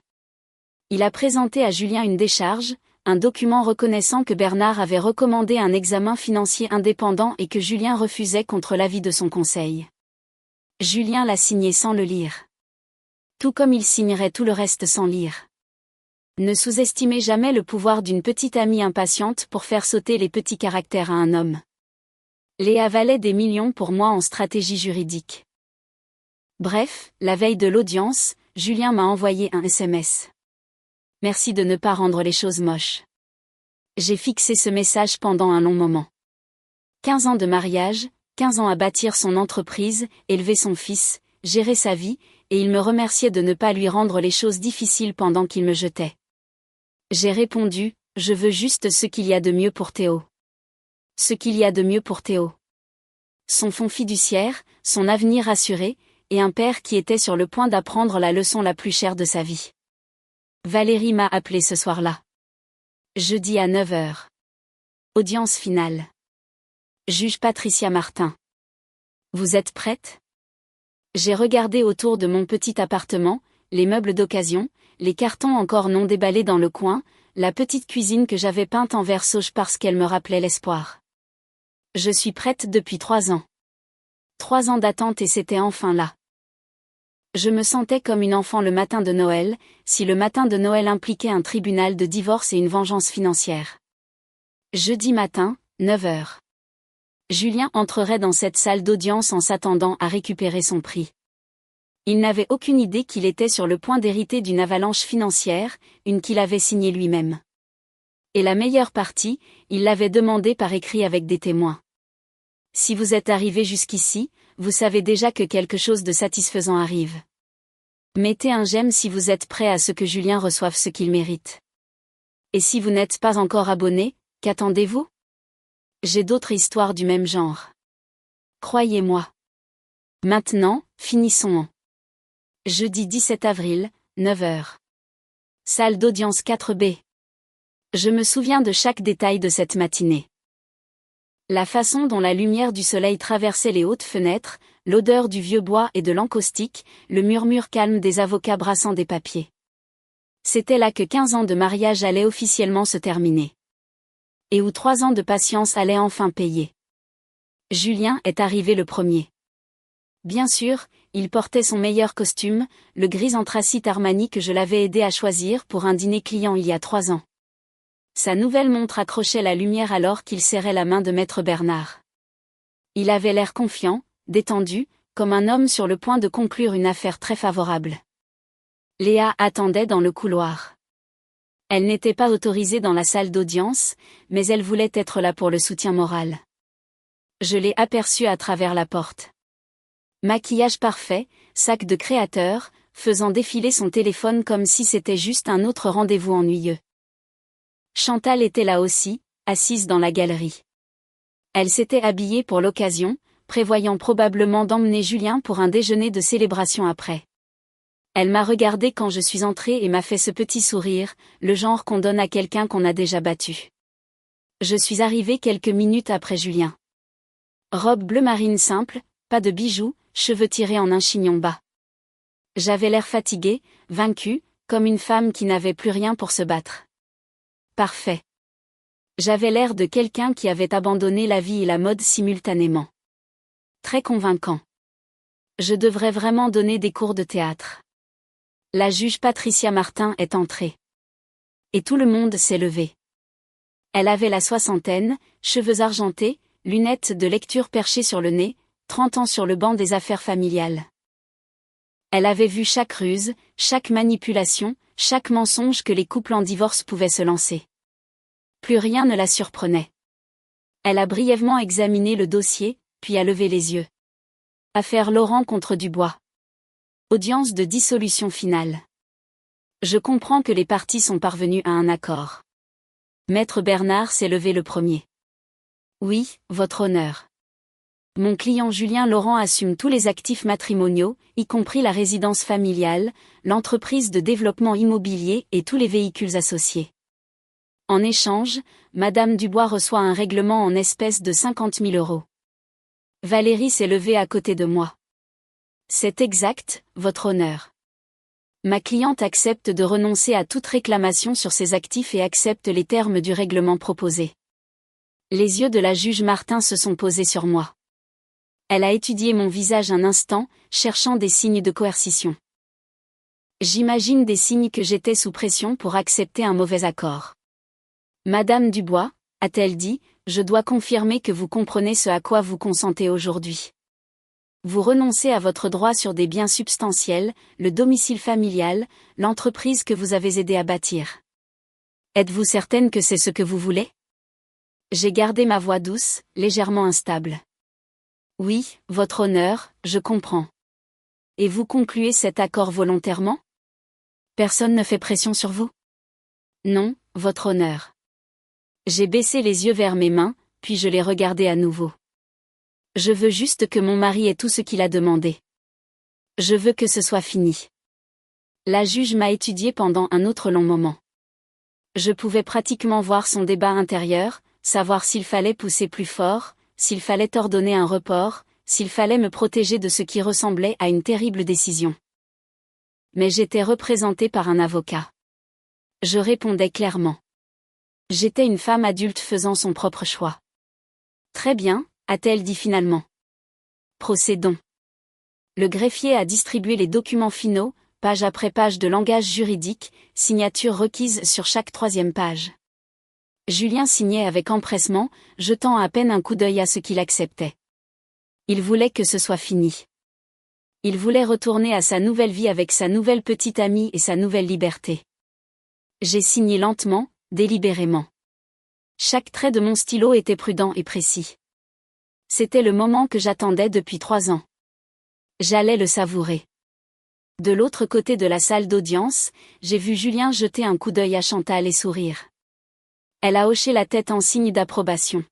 Il a présenté à Julien une décharge, un document reconnaissant que Bernard avait recommandé un examen financier indépendant et que Julien refusait contre l'avis de son conseil. Julien l'a signé sans le lire. Tout comme il signerait tout le reste sans lire. Ne sous-estimez jamais le pouvoir d'une petite amie impatiente pour faire sauter les petits caractères à un homme. Léa valait des millions pour moi en stratégie juridique. Bref, la veille de l'audience, Julien m'a envoyé un SMS. Merci de ne pas rendre les choses moches. J'ai fixé ce message pendant un long moment. 15 ans de mariage, 15 ans à bâtir son entreprise, élever son fils, gérer sa vie, et il me remerciait de ne pas lui rendre les choses difficiles pendant qu'il me jetait. J'ai répondu, je veux juste ce qu'il y a de mieux pour Théo. Ce qu'il y a de mieux pour Théo. Son fonds fiduciaire, son avenir assuré, et un père qui était sur le point d'apprendre la leçon la plus chère de sa vie. Valérie m'a appelé ce soir-là. Jeudi à 9h. Audience finale. Juge Patricia Martin. Vous êtes prête? J'ai regardé autour de mon petit appartement, les meubles d'occasion, les cartons encore non déballés dans le coin, la petite cuisine que j'avais peinte en vert sauge parce qu'elle me rappelait l'espoir. Je suis prête depuis 3 ans. 3 ans d'attente et c'était enfin là. Je me sentais comme une enfant le matin de Noël, si le matin de Noël impliquait un tribunal de divorce et une vengeance financière. Jeudi matin, 9h. Julien entrerait dans cette salle d'audience en s'attendant à récupérer son prix. Il n'avait aucune idée qu'il était sur le point d'hériter d'une avalanche financière, une qu'il avait signée lui-même. Et la meilleure partie, il l'avait demandée par écrit avec des témoins. Si vous êtes arrivé jusqu'ici, vous savez déjà que quelque chose de satisfaisant arrive. Mettez un j'aime si vous êtes prêt à ce que Julien reçoive ce qu'il mérite. Et si vous n'êtes pas encore abonné, qu'attendez-vous? J'ai d'autres histoires du même genre. Croyez-moi. Maintenant, finissons-en. Jeudi 17 avril, 9h. Salle d'audience 4B. Je me souviens de chaque détail de cette matinée. La façon dont la lumière du soleil traversait les hautes fenêtres, l'odeur du vieux bois et de l'encaustique, le murmure calme des avocats brassant des papiers. C'était là que 15 ans de mariage allaient officiellement se terminer. Et où 3 ans de patience allaient enfin payer. Julien est arrivé le premier. Bien sûr, il portait son meilleur costume, le gris anthracite Armani que je l'avais aidé à choisir pour un dîner client il y a 3 ans. Sa nouvelle montre accrochait la lumière alors qu'il serrait la main de Maître Bernard. Il avait l'air confiant, détendu, comme un homme sur le point de conclure une affaire très favorable. Léa attendait dans le couloir. Elle n'était pas autorisée dans la salle d'audience, mais elle voulait être là pour le soutien moral. Je l'ai aperçue à travers la porte. Maquillage parfait, sac de créateur, faisant défiler son téléphone comme si c'était juste un autre rendez-vous ennuyeux. Chantal était là aussi, assise dans la galerie. Elle s'était habillée pour l'occasion, prévoyant probablement d'emmener Julien pour un déjeuner de célébration après. Elle m'a regardé quand je suis entrée et m'a fait ce petit sourire, le genre qu'on donne à quelqu'un qu'on a déjà battu. Je suis arrivée quelques minutes après Julien. Robe bleu marine simple, pas de bijoux, cheveux tirés en un chignon bas. J'avais l'air fatiguée, vaincue, comme une femme qui n'avait plus rien pour se battre. Parfait. J'avais l'air de quelqu'un qui avait abandonné la vie et la mode simultanément. Très convaincant. Je devrais vraiment donner des cours de théâtre. La juge Patricia Martin est entrée. Et tout le monde s'est levé. Elle avait la soixantaine, cheveux argentés, lunettes de lecture perchées sur le nez, 30 ans sur le banc des affaires familiales. Elle avait vu chaque ruse, chaque manipulation, chaque mensonge que les couples en divorce pouvaient se lancer. Plus rien ne la surprenait. Elle a brièvement examiné le dossier, puis a levé les yeux. Affaire Laurent contre Dubois. Audience de dissolution finale. Je comprends que les parties sont parvenues à un accord. Maître Bernard s'est levé le premier. Oui, votre honneur. Mon client Julien Laurent assume tous les actifs matrimoniaux, y compris la résidence familiale, l'entreprise de développement immobilier et tous les véhicules associés. En échange, Madame Dubois reçoit un règlement en espèces de 50 000 €. Valérie s'est levée à côté de moi. C'est exact, votre honneur. Ma cliente accepte de renoncer à toute réclamation sur ses actifs et accepte les termes du règlement proposé. Les yeux de la juge Martin se sont posés sur moi. Elle a étudié mon visage un instant, cherchant des signes de coercition. J'imagine des signes que j'étais sous pression pour accepter un mauvais accord. Madame Dubois, a-t-elle dit, je dois confirmer que vous comprenez ce à quoi vous consentez aujourd'hui. Vous renoncez à votre droit sur des biens substantiels, le domicile familial, l'entreprise que vous avez aidé à bâtir. Êtes-vous certaine que c'est ce que vous voulez? J'ai gardé ma voix douce, légèrement instable. Oui, votre honneur, je comprends. Et vous concluez cet accord volontairement? Personne ne fait pression sur vous? Non, votre honneur. J'ai baissé les yeux vers mes mains, puis je les regardais à nouveau. Je veux juste que mon mari ait tout ce qu'il a demandé. Je veux que ce soit fini. La juge m'a étudié pendant un autre long moment. Je pouvais pratiquement voir son débat intérieur, savoir s'il fallait pousser plus fort, s'il fallait ordonner un report, s'il fallait me protéger de ce qui ressemblait à une terrible décision. Mais j'étais représentée par un avocat. Je répondais clairement. J'étais une femme adulte faisant son propre choix. Très bien, a-t-elle dit finalement. Procédons. Le greffier a distribué les documents finaux, page après page de langage juridique, signature requise sur chaque 3e page. Julien signait avec empressement, jetant à peine un coup d'œil à ce qu'il acceptait. Il voulait que ce soit fini. Il voulait retourner à sa nouvelle vie avec sa nouvelle petite amie et sa nouvelle liberté. J'ai signé lentement, délibérément. Chaque trait de mon stylo était prudent et précis. C'était le moment que j'attendais depuis 3 ans. J'allais le savourer. De l'autre côté de la salle d'audience, j'ai vu Julien jeter un coup d'œil à Chantal et sourire. Elle a hoché la tête en signe d'approbation.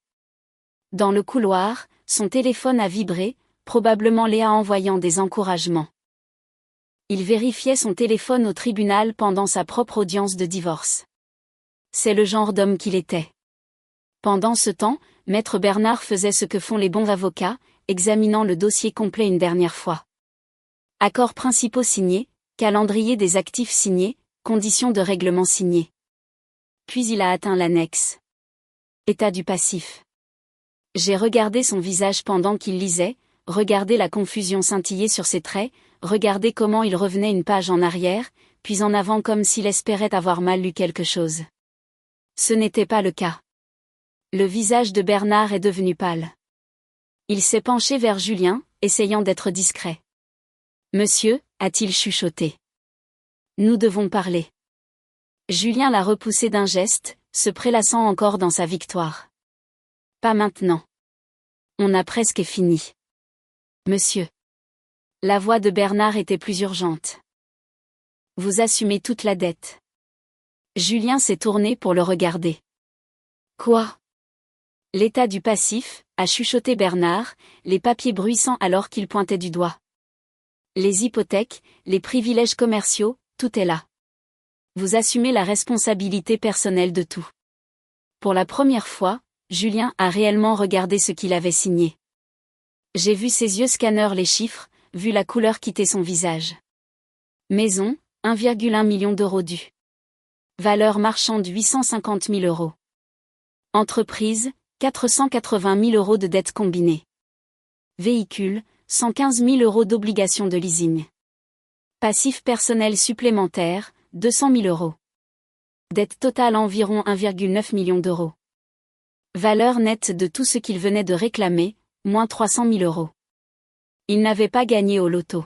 Dans le couloir, son téléphone a vibré, probablement Léa envoyant des encouragements. Il vérifiait son téléphone au tribunal pendant sa propre audience de divorce. C'est le genre d'homme qu'il était. Pendant ce temps, Maître Bernard faisait ce que font les bons avocats, examinant le dossier complet une dernière fois. Accords principaux signés, calendrier des actifs signés, conditions de règlement signées. Puis il a atteint l'annexe. État du passif. J'ai regardé son visage pendant qu'il lisait, regardé la confusion scintiller sur ses traits, regardé comment il revenait une page en arrière, puis en avant comme s'il espérait avoir mal lu quelque chose. Ce n'était pas le cas. Le visage de Bernard est devenu pâle. Il s'est penché vers Julien, essayant d'être discret. « Monsieur » a-t-il chuchoté. « Nous devons parler. » Julien l'a repoussé d'un geste, se prélassant encore dans sa victoire. « Pas maintenant. On a presque fini. »« Monsieur. » La voix de Bernard était plus urgente. « Vous assumez toute la dette. » Julien s'est tourné pour le regarder. « Quoi ? » L'état du passif, a chuchoté Bernard, les papiers bruissants alors qu'il pointait du doigt. Les hypothèques, les privilèges commerciaux, tout est là. Vous assumez la responsabilité personnelle de tout. Pour la première fois, Julien a réellement regardé ce qu'il avait signé. J'ai vu ses yeux scanner les chiffres, vu la couleur quitter son visage. Maison, 1,1 million d'euros dû. Valeur marchande 850 000 €. Entreprise, 480 000 € de dettes combinées. Véhicule, 115 000 € d'obligations de leasing. Passif personnel supplémentaire, 200 000 €. Dette totale environ 1,9 million d'euros. Valeur nette de tout ce qu'il venait de réclamer, moins 300 000 euros. Il n'avait pas gagné au loto.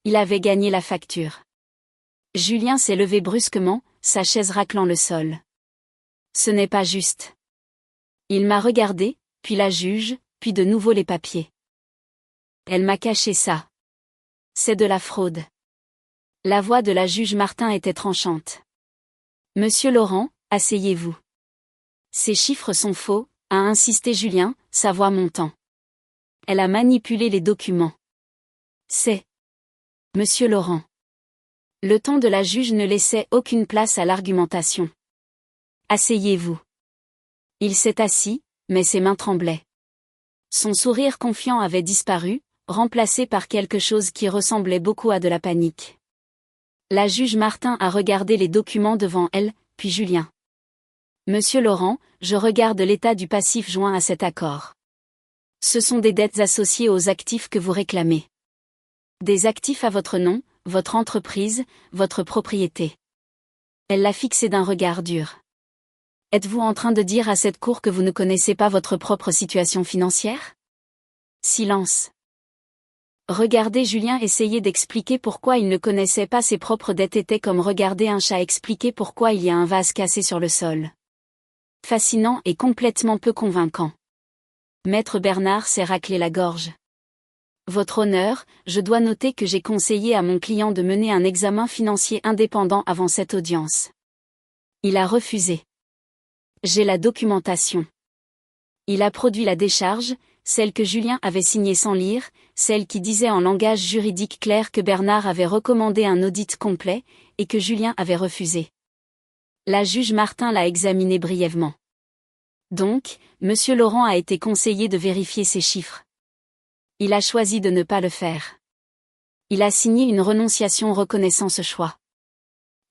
Il avait gagné la facture. Julien s'est levé brusquement, sa chaise raclant le sol. Ce n'est pas juste. Il m'a regardé, puis la juge, puis de nouveau les papiers. Elle m'a caché ça. C'est de la fraude. La voix de la juge Martin était tranchante. Monsieur Laurent, asseyez-vous. Ces chiffres sont faux, a insisté Julien, sa voix montant. Elle a manipulé les documents. C'est. Monsieur Laurent. Le ton de la juge ne laissait aucune place à l'argumentation. Asseyez-vous. Il s'est assis, mais ses mains tremblaient. Son sourire confiant avait disparu, remplacé par quelque chose qui ressemblait beaucoup à de la panique. La juge Martin a regardé les documents devant elle, puis Julien. Monsieur Laurent, je regarde l'état du passif joint à cet accord. Ce sont des dettes associées aux actifs que vous réclamez. Des actifs à votre nom, votre entreprise, votre propriété. Elle l'a fixé d'un regard dur. Êtes-vous en train de dire à cette cour que vous ne connaissez pas votre propre situation financière? Silence. Regarder Julien essayer d'expliquer pourquoi il ne connaissait pas ses propres dettes était comme regarder un chat expliquer pourquoi il y a un vase cassé sur le sol. Fascinant et complètement peu convaincant. Maître Bernard s'est raclé la gorge. Votre honneur, je dois noter que j'ai conseillé à mon client de mener un examen financier indépendant avant cette audience. Il a refusé. J'ai la documentation. Il a produit la décharge, celle que Julien avait signée sans lire, celle qui disait en langage juridique clair que Bernard avait recommandé un audit complet, et que Julien avait refusé. La juge Martin l'a examiné brièvement. Donc, Monsieur Laurent a été conseillé de vérifier ces chiffres. Il a choisi de ne pas le faire. Il a signé une renonciation reconnaissant ce choix.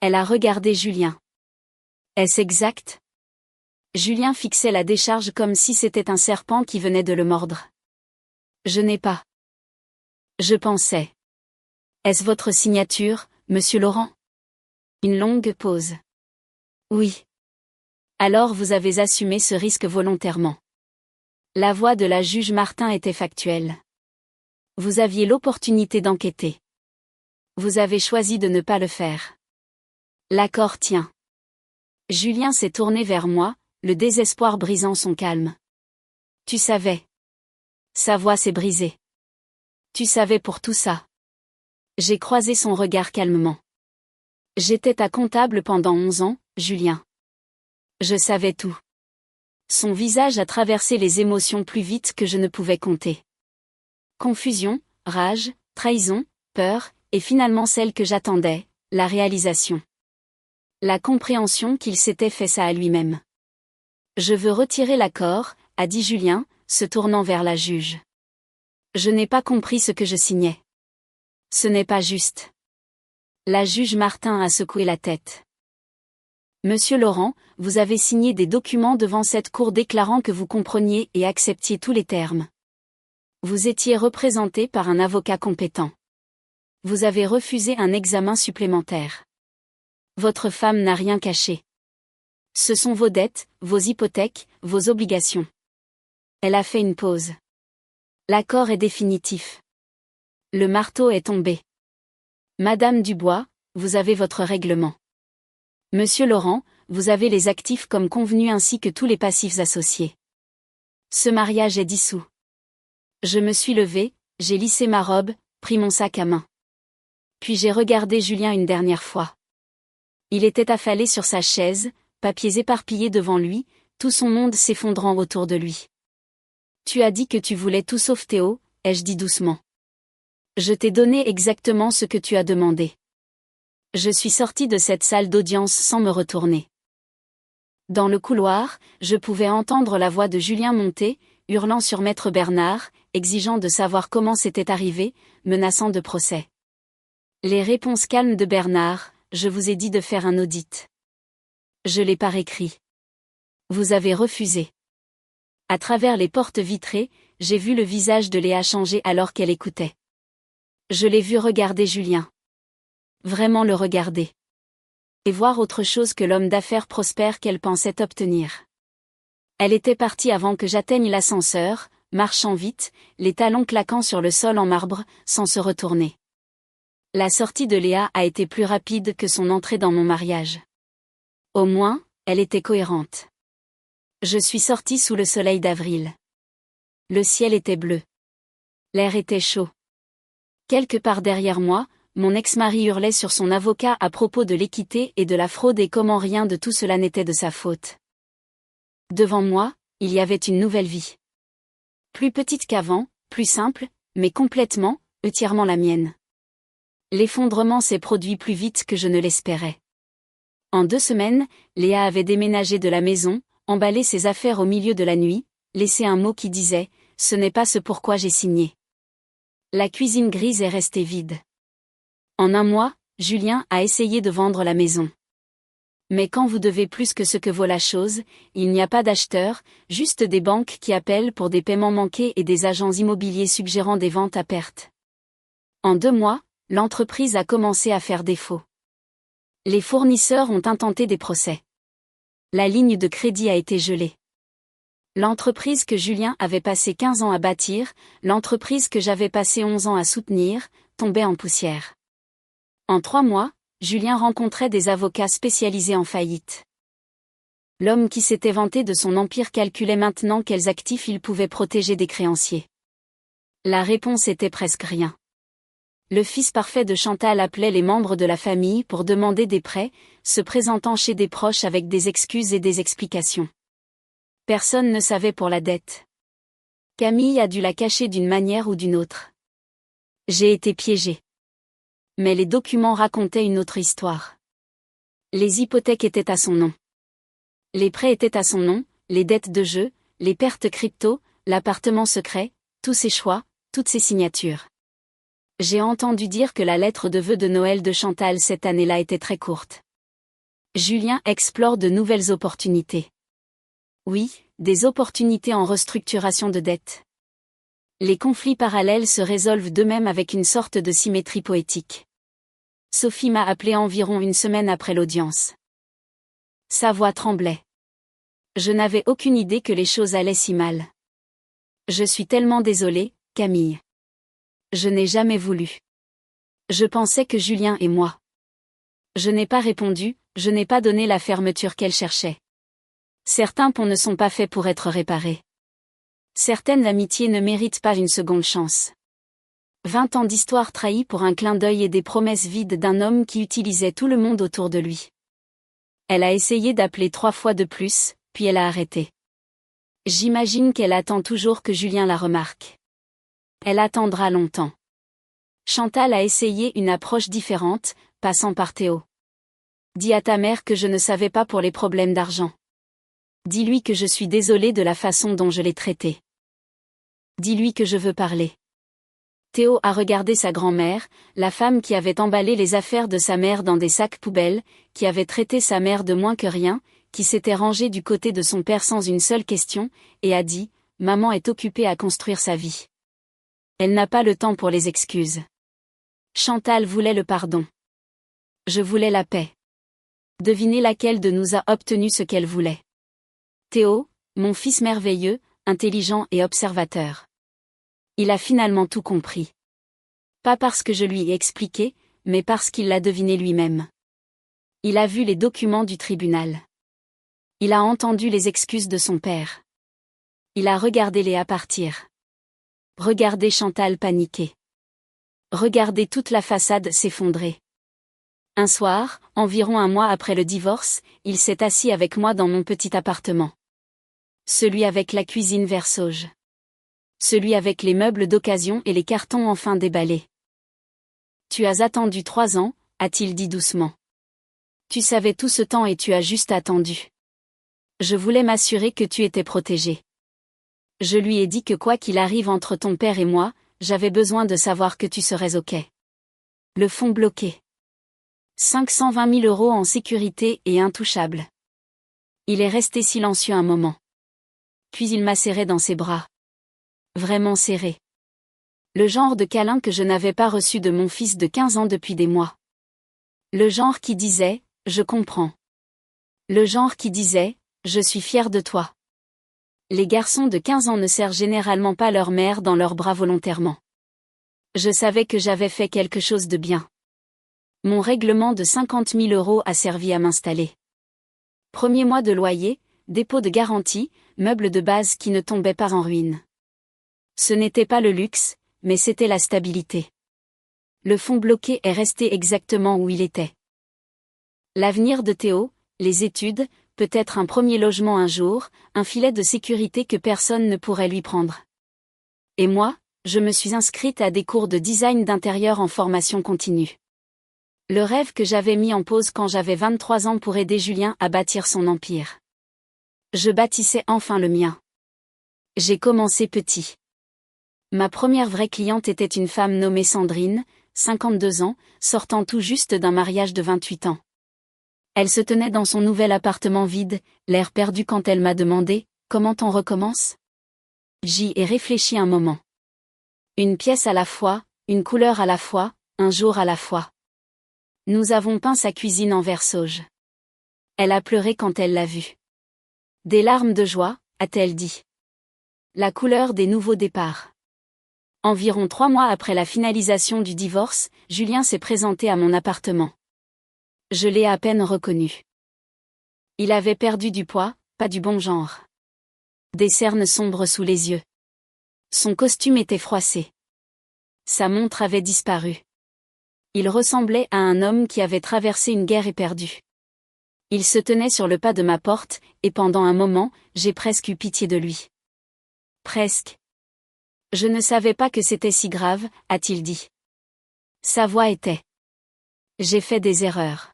Elle a regardé Julien. Est-ce exact? Julien fixait la décharge comme si c'était un serpent qui venait de le mordre. Je n'ai pas. Je pensais. Est-ce votre signature, Monsieur Laurent? Une longue pause. Oui. Alors vous avez assumé ce risque volontairement. La voix de la juge Martin était factuelle. Vous aviez l'opportunité d'enquêter. Vous avez choisi de ne pas le faire. L'accord tient. Julien s'est tourné vers moi, le désespoir brisant son calme. Tu savais. Sa voix s'est brisée. Tu savais pour tout ça. J'ai croisé son regard calmement. J'étais ta comptable pendant 11 ans, Julien. Je savais tout. Son visage a traversé les émotions plus vite que je ne pouvais compter. Confusion, rage, trahison, peur, et finalement celle que j'attendais, la réalisation. La compréhension qu'il s'était fait ça à lui-même. Je veux retirer l'accord, a dit Julien, se tournant vers la juge. Je n'ai pas compris ce que je signais. Ce n'est pas juste. La juge Martin a secoué la tête. Monsieur Laurent, vous avez signé des documents devant cette cour déclarant que vous compreniez et acceptiez tous les termes. Vous étiez représenté par un avocat compétent. Vous avez refusé un examen supplémentaire. Votre femme n'a rien caché. Ce sont vos dettes, vos hypothèques, vos obligations. Elle a fait une pause. L'accord est définitif. Le marteau est tombé. Madame Dubois, vous avez votre règlement. Monsieur Laurent, vous avez les actifs comme convenu ainsi que tous les passifs associés. Ce mariage est dissous. Je me suis levée, j'ai lissé ma robe, pris mon sac à main. Puis j'ai regardé Julien une dernière fois. Il était affalé sur sa chaise, papiers éparpillés devant lui, tout son monde s'effondrant autour de lui. Tu as dit que tu voulais tout sauf Théo, ai-je dit doucement. Je t'ai donné exactement ce que tu as demandé. Je suis sortie de cette salle d'audience sans me retourner. Dans le couloir, je pouvais entendre la voix de Julien monter, hurlant sur Maître Bernard, exigeant de savoir comment c'était arrivé, menaçant de procès. Les réponses calmes de Bernard, je vous ai dit de faire un audit. Je l'ai par écrit. Vous avez refusé. À travers les portes vitrées, j'ai vu le visage de Léa changer alors qu'elle écoutait. Je l'ai vu regarder Julien. Vraiment le regarder. Et voir autre chose que l'homme d'affaires prospère qu'elle pensait obtenir. Elle était partie avant que j'atteigne l'ascenseur, marchant vite, les talons claquant sur le sol en marbre, sans se retourner. La sortie de Léa a été plus rapide que son entrée dans mon mariage. Au moins, elle était cohérente. Je suis sortie sous le soleil d'avril. Le ciel était bleu. L'air était chaud. Quelque part derrière moi, mon ex-mari hurlait sur son avocat à propos de l'équité et de la fraude et comment rien de tout cela n'était de sa faute. Devant moi, il y avait une nouvelle vie. Plus petite qu'avant, plus simple, mais complètement, entièrement la mienne. L'effondrement s'est produit plus vite que je ne l'espérais. En 2 semaines, Léa avait déménagé de la maison, emballé ses affaires au milieu de la nuit, laissé un mot qui disait « Ce n'est pas ce pourquoi j'ai signé ». La cuisine grise est restée vide. En 1 mois, Julien a essayé de vendre la maison. Mais quand vous devez plus que ce que vaut la chose, il n'y a pas d'acheteurs, juste des banques qui appellent pour des paiements manqués et des agents immobiliers suggérant des ventes à perte. En 2 mois, l'entreprise a commencé à faire défaut. Les fournisseurs ont intenté des procès. La ligne de crédit a été gelée. L'entreprise que Julien avait passé 15 ans à bâtir, l'entreprise que j'avais passé 11 ans à soutenir, tombait en poussière. En 3 mois, Julien rencontrait des avocats spécialisés en faillite. L'homme qui s'était vanté de son empire calculait maintenant quels actifs il pouvait protéger des créanciers. La réponse était presque rien. Le fils parfait de Chantal appelait les membres de la famille pour demander des prêts, se présentant chez des proches avec des excuses et des explications. Personne ne savait pour la dette. Camille a dû la cacher d'une manière ou d'une autre. J'ai été piégée. Mais les documents racontaient une autre histoire. Les hypothèques étaient à son nom. Les prêts étaient à son nom, les dettes de jeu, les pertes crypto, l'appartement secret, tous ses choix, toutes ses signatures. J'ai entendu dire que la lettre de vœux de Noël de Chantal cette année-là était très courte. Julien explore de nouvelles opportunités. Oui, des opportunités en restructuration de dettes. Les conflits parallèles se résolvent d'eux-mêmes avec une sorte de symétrie poétique. Sophie m'a appelé environ 1 semaine après l'audience. Sa voix tremblait. Je n'avais aucune idée que les choses allaient si mal. Je suis tellement désolée, Camille. Je n'ai jamais voulu. Je pensais que Julien et moi. Je n'ai pas répondu, je n'ai pas donné la fermeture qu'elle cherchait. Certains ponts ne sont pas faits pour être réparés. Certaines amitiés ne méritent pas une seconde chance. 20 ans d'histoire trahie pour un clin d'œil et des promesses vides d'un homme qui utilisait tout le monde autour de lui. Elle a essayé d'appeler 3 fois de plus, puis elle a arrêté. J'imagine qu'elle attend toujours que Julien la remarque. Elle attendra longtemps. Chantal a essayé une approche différente, passant par Théo. Dis à ta mère que je ne savais pas pour les problèmes d'argent. Dis-lui que je suis désolée de la façon dont je l'ai traité. Dis-lui que je veux parler. Théo a regardé sa grand-mère, la femme qui avait emballé les affaires de sa mère dans des sacs poubelles, qui avait traité sa mère de moins que rien, qui s'était rangée du côté de son père sans une seule question, et a dit « Maman est occupée à construire sa vie. Elle n'a pas le temps pour les excuses. » Chantal voulait le pardon. Je voulais la paix. Devinez laquelle de nous a obtenu ce qu'elle voulait. Théo, mon fils merveilleux, intelligent et observateur. Il a finalement tout compris. Pas parce que je lui ai expliqué, mais parce qu'il l'a deviné lui-même. Il a vu les documents du tribunal. Il a entendu les excuses de son père. Il a regardé Léa partir. Regardé Chantal paniquer. Regardé toute la façade s'effondrer. Un soir, environ 1 mois après le divorce, il s'est assis avec moi dans mon petit appartement. Celui avec la cuisine vert sauge. Celui avec les meubles d'occasion et les cartons enfin déballés. Tu as attendu 3 ans, a-t-il dit doucement. Tu savais tout ce temps et tu as juste attendu. Je voulais m'assurer que tu étais protégé. Je lui ai dit que quoi qu'il arrive entre ton père et moi, j'avais besoin de savoir que tu serais OK. Le fonds bloqué. 520 000 € en sécurité et intouchable. Il est resté silencieux un moment. Puis il m'a serré dans ses bras. Vraiment serré. Le genre de câlin que je n'avais pas reçu de mon fils de 15 ans depuis des mois. Le genre qui disait, Je comprends. Le genre qui disait « Je suis fier de toi ». Les garçons de 15 ans ne serrent généralement pas leur mère dans leurs bras volontairement. Je savais que j'avais fait quelque chose de bien. Mon règlement de 50 000 € a servi à m'installer. Premier mois de loyer, dépôt de garantie, meubles de base qui ne tombaient pas en ruine. Ce n'était pas le luxe, mais c'était la stabilité. Le fonds bloqué est resté exactement où il était. L'avenir de Théo, les études, peut-être un premier logement un jour, un filet de sécurité que personne ne pourrait lui prendre. Et moi, je me suis inscrite à des cours de design d'intérieur en formation continue. Le rêve que j'avais mis en pause quand j'avais 23 ans pour aider Julien à bâtir son empire. Je bâtissais enfin le mien. J'ai commencé petit. Ma première vraie cliente était une femme nommée Sandrine, 52 ans, sortant tout juste d'un mariage de 28 ans. Elle se tenait dans son nouvel appartement vide, l'air perdu quand elle m'a demandé « Comment on recommence ?» J'y ai réfléchi un moment. Une pièce à la fois, une couleur à la fois, un jour à la fois. Nous avons peint sa cuisine en vert sauge. Elle a pleuré quand elle l'a vu. Des larmes de joie, a-t-elle dit. La couleur des nouveaux départs. Environ 3 mois après la finalisation du divorce, Julien s'est présenté à mon appartement. Je l'ai à peine reconnu. Il avait perdu du poids, pas du bon genre. Des cernes sombres sous les yeux. Son costume était froissé. Sa montre avait disparu. Il ressemblait à un homme qui avait traversé une guerre éperdue. Il se tenait sur le pas de ma porte, et pendant un moment, j'ai presque eu pitié de lui. Presque. Je ne savais pas que c'était si grave, a-t-il dit. Sa voix était. J'ai fait des erreurs.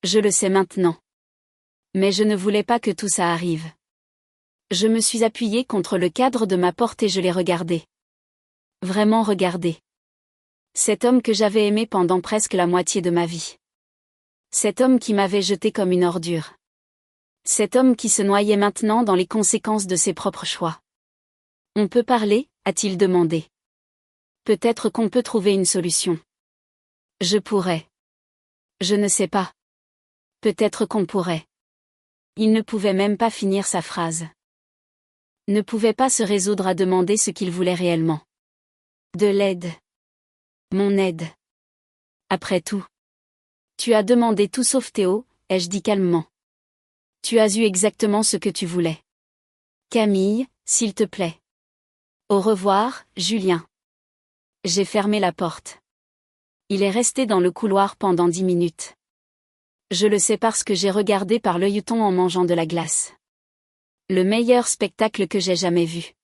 Je le sais maintenant. Mais je ne voulais pas que tout ça arrive. Je me suis appuyée contre le cadre de ma porte et je l'ai regardé. Vraiment regardé. Cet homme que j'avais aimé pendant presque la moitié de ma vie. Cet homme qui m'avait jeté comme une ordure. Cet homme qui se noyait maintenant dans les conséquences de ses propres choix. On peut parler, a-t-il demandé. Peut-être qu'on peut trouver une solution. Je pourrais. Je ne sais pas. Peut-être qu'on pourrait. Il ne pouvait même pas finir sa phrase. Ne pouvait pas se résoudre à demander ce qu'il voulait réellement. De l'aide. Mon aide. Après tout. Tu as demandé tout sauf Théo, ai-je dit calmement. Tu as eu exactement ce que tu voulais. Camille, s'il te plaît. Au revoir, Julien. J'ai fermé la porte. Il est resté dans le couloir pendant 10 minutes. Je le sais parce que j'ai regardé par l'œilleton en mangeant de la glace. Le meilleur spectacle que j'ai jamais vu.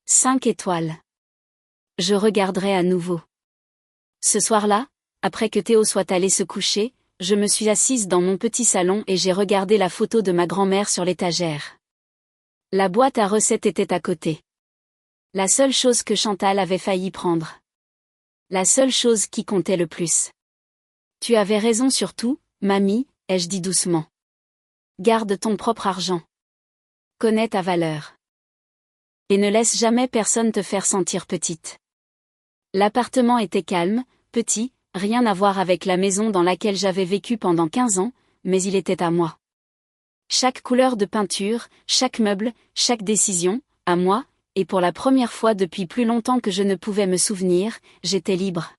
5 étoiles. Je regarderai à nouveau. Ce soir-là, après que Théo soit allé se coucher, je me suis assise dans mon petit salon et j'ai regardé la photo de ma grand-mère sur l'étagère. La boîte à recettes était à côté. La seule chose que Chantal avait failli prendre. La seule chose qui comptait le plus. Tu avais raison sur tout, mamie, ai-je dit doucement. Garde ton propre argent. Connais ta valeur. Et ne laisse jamais personne te faire sentir petite. L'appartement était calme, petit, rien à voir avec la maison dans laquelle j'avais vécu pendant 15 ans, mais il était à moi. Chaque couleur de peinture, chaque meuble, chaque décision, à moi, et pour la première fois depuis plus longtemps que je ne pouvais me souvenir, j'étais libre.